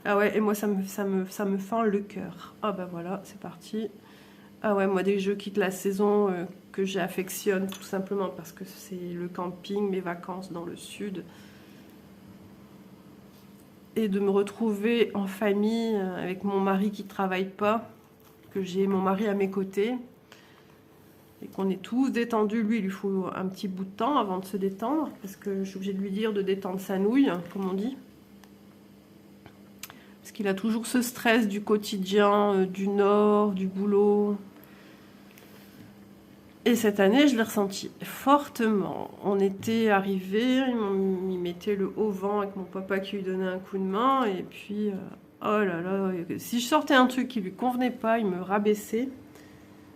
Ah ouais, et moi, ça me fend le cœur. Ah bah voilà, c'est parti. Ah ouais, moi, dès que je quitte la saison que j'affectionne, tout simplement parce que c'est le camping, mes vacances dans le sud, et de me retrouver en famille avec mon mari qui travaille pas, que j'ai mon mari à mes côtés, et qu'on est tous détendus. Lui, il lui faut un petit bout de temps avant de se détendre, parce que je suis obligée de lui dire de détendre sa nouille, comme on dit. Parce qu'il a toujours ce stress du quotidien, du nord, du boulot. Et cette année, je l'ai ressenti fortement. On était arrivés, il mettait le haut vent avec mon papa qui lui donnait un coup de main. Et puis, oh là là, si je sortais un truc qui lui convenait pas, il me rabaissait.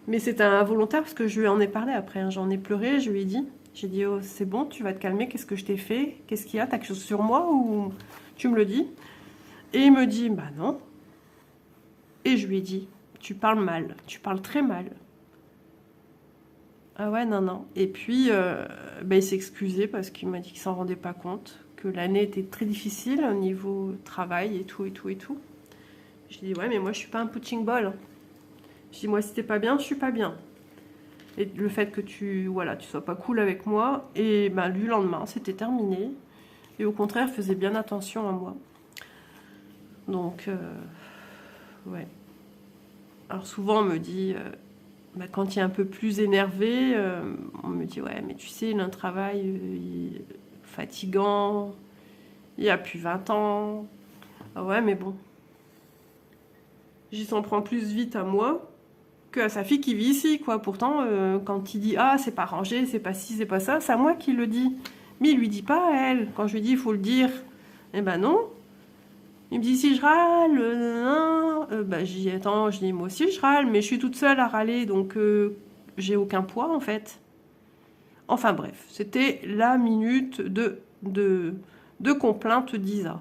Mais c'était involontaire parce que je lui en ai parlé après. Hein. J'en ai pleuré, je lui ai dit. J'ai dit, oh, c'est bon, tu vas te calmer, qu'est-ce que je t'ai fait? Qu'est-ce qu'il y a? T'as quelque chose sur moi ou tu me le dis? Et il me dit, bah non. Et je lui ai dit, tu parles mal, tu parles très mal. Ah ouais, non, non. Et puis, bah, il s'est excusé parce qu'il m'a dit qu'il s'en rendait pas compte, que l'année était très difficile au niveau travail et tout, et tout, et tout. Je lui ai dit, ouais, mais moi, je suis pas un punching ball. Je dis, moi, si t'es pas bien, je suis pas bien. Et le fait que tu sois pas cool avec moi, et ben, lui, le lendemain, c'était terminé. Et au contraire, faisait bien attention à moi. Donc, ouais. Alors souvent, on me dit, bah, quand il est un peu plus énervé, on me dit, ouais, mais tu sais, il a un travail fatigant, il a plus 20 ans. Ah ouais, mais bon. J'y s'en prend plus vite à moi que à sa fille qui vit ici, quoi. Pourtant, quand il dit, ah, c'est pas rangé, c'est pas ci, c'est pas ça, c'est à moi qui le dit. Mais il lui dit pas à elle. Quand je lui dis, il faut le dire, eh ben non. Il me dit, si je râle, bah, j'y attends, je dis, moi aussi je râle, mais je suis toute seule à râler, donc j'ai aucun poids, en fait. Enfin bref, c'était la minute de complainte d'Isa.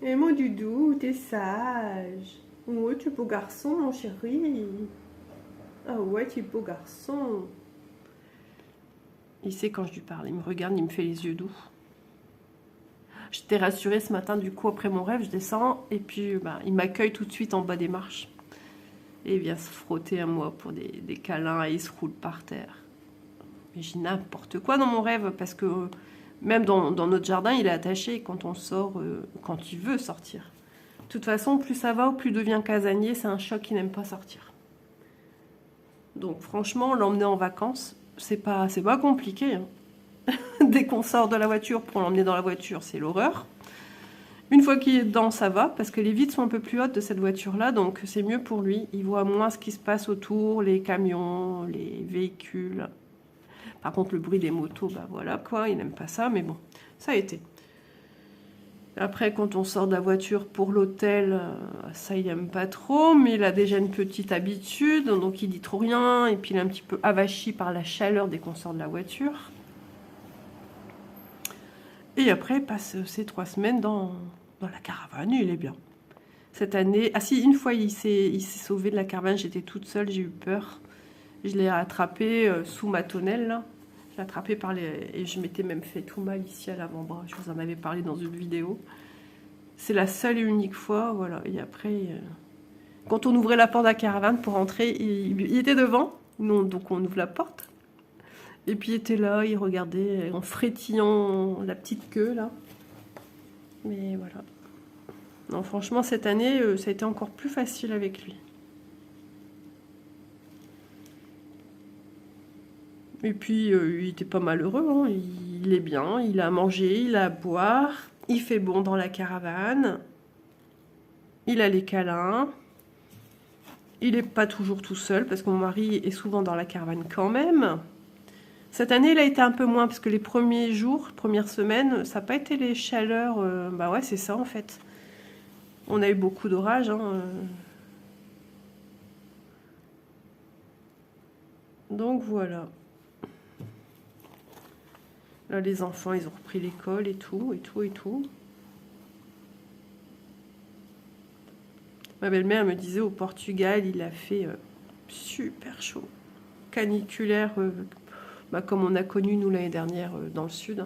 Et mon doudou, t'es sage. Ouais, tu es beau garçon, mon chéri. Ah ouais, tu es beau garçon. Il sait quand je lui parle, il me regarde, il me fait les yeux doux. J'étais rassurée ce matin, du coup, après mon rêve, je descends, et puis bah, il m'accueille tout de suite en bas des marches. Et il vient se frotter à moi pour des câlins, et il se roule par terre. Mais j'ai n'importe quoi dans mon rêve, parce que même dans notre jardin, il est attaché quand on sort, quand il veut sortir. De toute façon, plus ça va, plus il devient casanier, c'est un chat qui n'aime pas sortir. Donc franchement, l'emmener en vacances, c'est pas compliqué. Hein. Dès qu'on sort de la voiture pour l'emmener dans la voiture, c'est l'horreur. Une fois qu'il est dedans, ça va, parce que les vitres sont un peu plus hautes de cette voiture-là, donc c'est mieux pour lui. Il voit moins ce qui se passe autour, les camions, les véhicules. Par contre, le bruit des motos, bah voilà quoi, il n'aime pas ça, mais bon, ça a été. Après, quand on sort de la voiture pour l'hôtel, ça, il n'aime pas trop, mais il a déjà une petite habitude, donc il dit trop rien, et puis il est un petit peu avachi par la chaleur dès qu'on sort de la voiture. Et après, il passe ces 3 semaines dans la caravane, il est bien. Cette année, ah si, une fois, il s'est sauvé de la caravane, j'étais toute seule, j'ai eu peur. Je l'ai attrapé sous ma tonnelle, là. Je l'ai attrapé par les... Et je m'étais même fait tout mal ici à l'avant-bras, je vous en avais parlé dans une vidéo. C'est la seule et unique fois, voilà. Et après, quand on ouvrait la porte de la caravane pour entrer, il était devant, non, donc on ouvre la porte. Et puis il était là, il regardait en frétillant la petite queue là. Mais voilà. Non, franchement, cette année, ça a été encore plus facile avec lui. Et puis, il était pas malheureux, hein. Il est bien, il a à manger, il a à boire, il fait bon dans la caravane, il a les câlins, il n'est pas toujours tout seul, parce que mon mari est souvent dans la caravane quand même. Cette année, il a été un peu moins, parce que les premiers jours, premières semaines, ça n'a pas été les chaleurs, bah ouais, c'est ça en fait. On a eu beaucoup d'orages, hein. Donc voilà. Là, les enfants, ils ont repris l'école et tout, et tout, et tout. Ma belle-mère me disait au Portugal, il a fait super chaud. Caniculaire, comme on a connu nous l'année dernière dans le sud.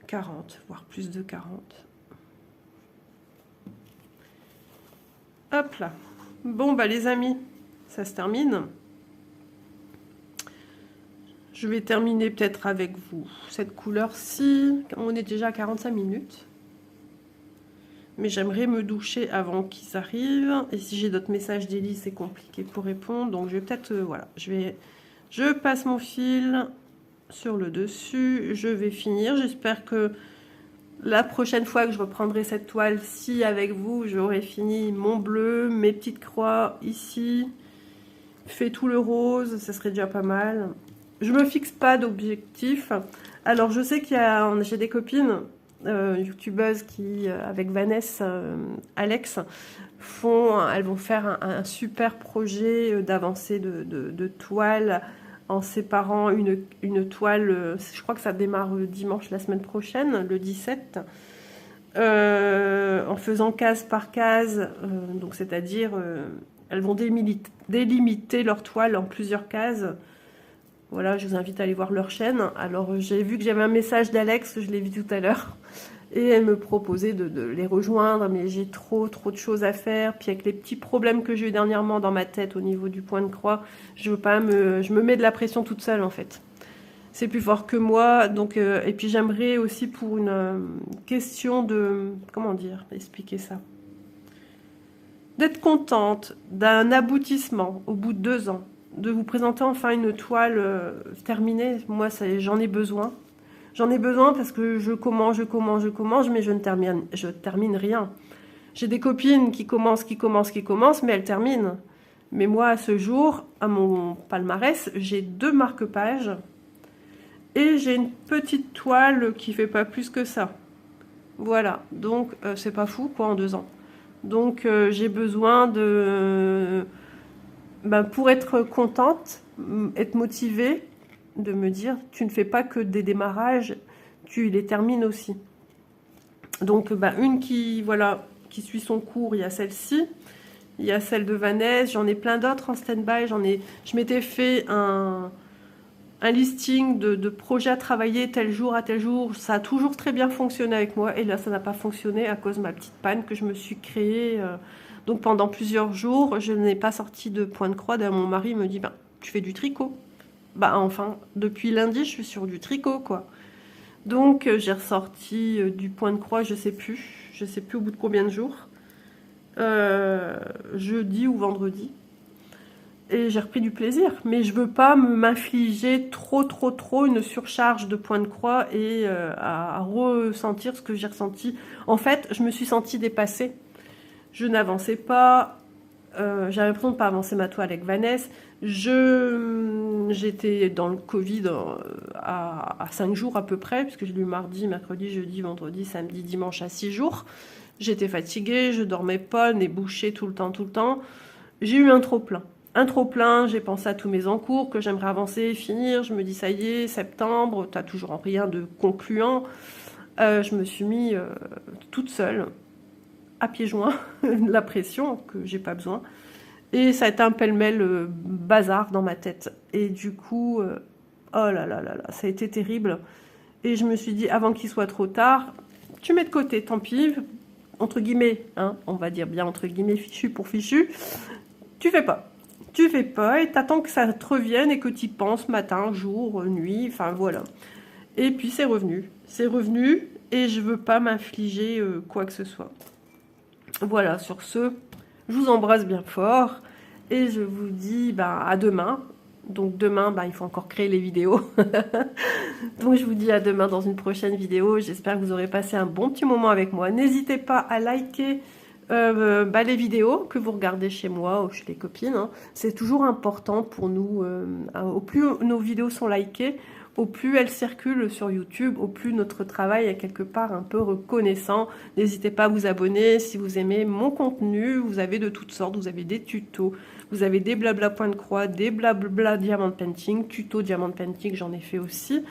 40, voire plus de 40. Hop là. Bon, bah les amis, ça se termine. Je vais terminer peut-être avec vous cette couleur-ci. On est déjà à 45 minutes. Mais j'aimerais me doucher avant qu'ils arrivent. Et si j'ai d'autres messages d'Élise, c'est compliqué pour répondre. Donc je vais peut-être, voilà, je passe mon fil sur le dessus. Je vais finir. J'espère que la prochaine fois que je reprendrai cette toile-ci avec vous, j'aurai fini mon bleu, mes petites croix ici. Fait tout le rose, ça serait déjà pas mal. Je me fixe pas d'objectif. Alors je sais j'ai des copines youtubeuses qui, avec Vanessa, Alex, elles vont faire un super projet d'avancée de toile en séparant une toile, je crois que ça démarre dimanche la semaine prochaine, le 17, en faisant case par case, donc c'est-à-dire elles vont délimiter leur toile en plusieurs cases. Voilà, je vous invite à aller voir leur chaîne. Alors, j'ai vu que j'avais un message d'Alex, je l'ai vu tout à l'heure. Et elle me proposait de les rejoindre, mais j'ai trop de choses à faire. Puis avec les petits problèmes que j'ai eu dernièrement dans ma tête au niveau du point de croix, je me mets de la pression toute seule en fait. C'est plus fort que moi. Donc, et puis j'aimerais aussi pour une question de... Comment dire, expliquer ça, d'être contente d'un aboutissement au bout de 2 ans. De vous présenter enfin une toile terminée. Moi, j'en ai besoin. J'en ai besoin parce que je commence, mais je termine rien. J'ai des copines qui commencent, mais elles terminent. Mais moi, à ce jour, à mon palmarès, j'ai 2 marque-pages et j'ai une petite toile qui fait pas plus que ça. Voilà, donc c'est pas fou quoi en 2 ans. Donc j'ai besoin de... pour être contente, être motivée, de me dire, tu ne fais pas que des démarrages, tu les termines aussi. Donc, une qui suit son cours, il y a celle-ci, il y a celle de Vanessa, j'en ai plein d'autres en stand-by, je m'étais fait un listing de projets à travailler tel jour à tel jour, ça a toujours très bien fonctionné avec moi, et là, ça n'a pas fonctionné à cause de ma petite panne que je me suis créée. Donc pendant plusieurs jours, je n'ai pas sorti de point de croix. D'ailleurs, mon mari me dit, tu fais du tricot. Enfin, depuis lundi, je suis sur du tricot, quoi. Donc, j'ai ressorti du point de croix, je sais plus au bout de combien de jours. Jeudi ou vendredi. Et j'ai repris du plaisir. Mais je veux pas m'infliger trop une surcharge de point de croix et à ressentir ce que j'ai ressenti. En fait, je me suis sentie dépassée. Je n'avançais pas, j'avais l'impression de ne pas avancer ma toile avec Vanessa. J'étais dans le Covid à 5 jours à peu près, puisque j'ai lu mardi, mercredi, jeudi, vendredi, samedi, dimanche à 6 jours. J'étais fatiguée, je dormais pas, nez bouché tout le temps. J'ai eu un trop-plein, j'ai pensé à tous mes encours, que j'aimerais avancer, finir. Je me dis, ça y est, septembre, t'as toujours rien de concluant. Je me suis mis toute seule, à pieds joints, la pression que j'ai pas besoin, et ça a été un pêle-mêle bazar dans ma tête, et du coup oh là là, ça a été terrible, et je me suis dit avant qu'il soit trop tard, tu mets de côté, tant pis, entre guillemets, hein, on va dire bien entre guillemets, fichu pour fichu, tu fais pas et t'attends que ça te revienne et que tu y penses matin, jour, nuit, enfin voilà. Et puis c'est revenu et je veux pas m'infliger quoi que ce soit. Voilà, sur ce, je vous embrasse bien fort et je vous dis à demain. Donc demain, il faut encore créer les vidéos. Donc je vous dis à demain dans une prochaine vidéo. J'espère que vous aurez passé un bon petit moment avec moi. N'hésitez pas à liker les vidéos que vous regardez chez moi ou chez les copines. Hein. C'est toujours important pour nous. Au plus nos vidéos sont likées, au plus elles circulent sur YouTube, au plus notre travail est quelque part un peu reconnaissant. N'hésitez pas à vous abonner si vous aimez mon contenu. Vous avez de toutes sortes, vous avez des tutos, vous avez des blabla point de croix, des blabla diamant painting, tuto diamant painting, j'en ai fait aussi.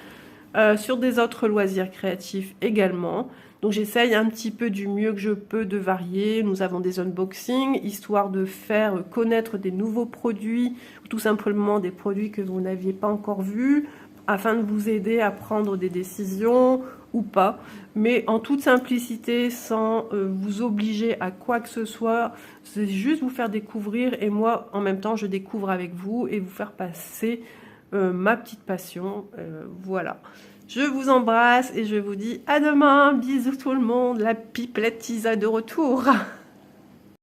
Sur des autres loisirs créatifs également. Donc j'essaye un petit peu du mieux que je peux de varier. Nous avons des unboxings, histoire de faire connaître des nouveaux produits, ou tout simplement des produits que vous n'aviez pas encore vus, afin de vous aider à prendre des décisions ou pas, mais en toute simplicité, sans vous obliger à quoi que ce soit. C'est juste vous faire découvrir, et moi en même temps je découvre avec vous et vous faire passer ma petite passion. Voilà. Je vous embrasse et je vous dis à demain. Bisous tout le monde. La pipelette Isa de retour.